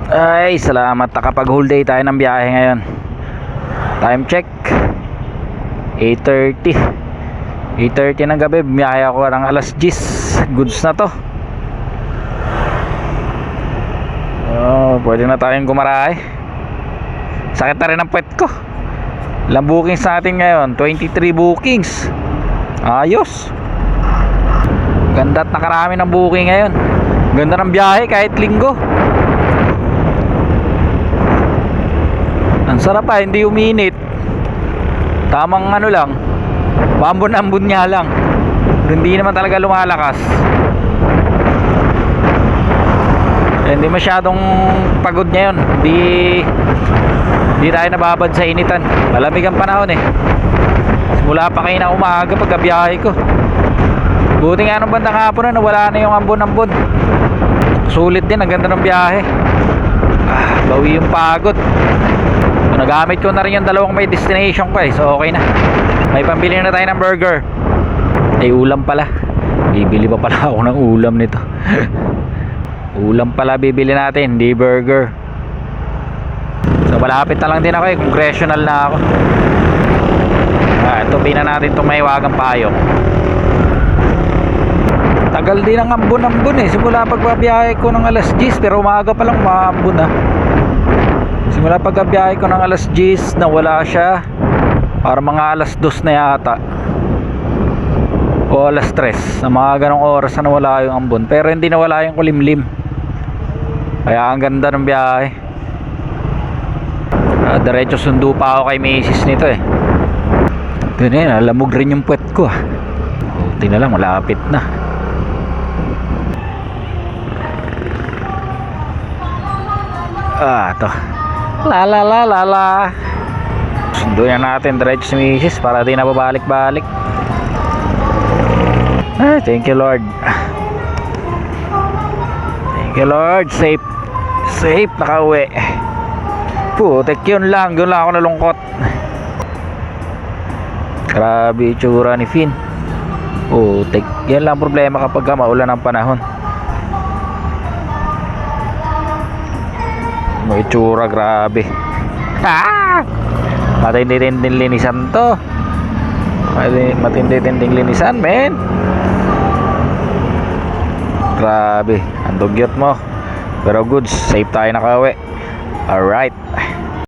Ay, salamat, nakapag whole day tayo ng biyahe ngayon. Time check 8:30 8:30 ng gabi. Biyahe ako ng alas 10. Goods na to. Pwede na tayong gumarahe. Sakit na rin ang puwet ko. Ilang bookings natin ngayon? 23 bookings. Ayos. Ganda at nakarami ng booking ngayon. Ganda ng biyahe kahit linggo. Ang sarap pa, hindi uminit. Tamang ano lang, ambon-ambon niya lang. Hindi naman talaga lumalakas. Hindi masyadong pagod niya yun. Hindi tayo nababad sa initan. Malamig ang panahon eh. Simula pa kayo na umaga pagkabiyahe ko. Buti nga nung bandang hapon na wala na yung ambon-ambon. Sulit din, ang ganda ng biyahe. Bawi yung pagod. Nagamit ko na rin yung dalawang may destination ko eh. So okay na. May pambili na tayo ng burger. Ay ulam pala. Bibili pa pala ako ng ulam nito. Ulam pala bibili natin, hindi burger. So malapit na lang din ako eh. Congressional na ako. Ito pina natin itong may wagang payong. Tagal din ang ambon-ambon eh. Simula pagbabiyahe ko ng alas 10. Pero umaga pa lang maambon na. Simula pagbabiyahe ko ng alas 10 nawala siya. Para mga alas 2 na yata o alas 3. Sa mga ganong oras na nawala yung ambon. Pero hindi nawala yung kulimlim. Kaya ang ganda ng biyahe. Diretso sundo pa ako kay Macy's nito eh. Ganyan, alamog rin yung puwet ko. Buti na lang, malapit na. Ito. La. Sundo na natin diretso si Macy's para di na babalik-balik. Thank you Lord. Thank you Lord. Safe nakauwi. Putek, yun lang ako nalungkot. Grabe itsura ni Finn. Putek, yan lang problema kapag maulan ang panahon. May itsura, grabe. Matindi-tinding linisan to. Matindi-tinding linisan, men. Grabe, ang dugyot mo. Pero goods, safe tayo nakauwi. Alright.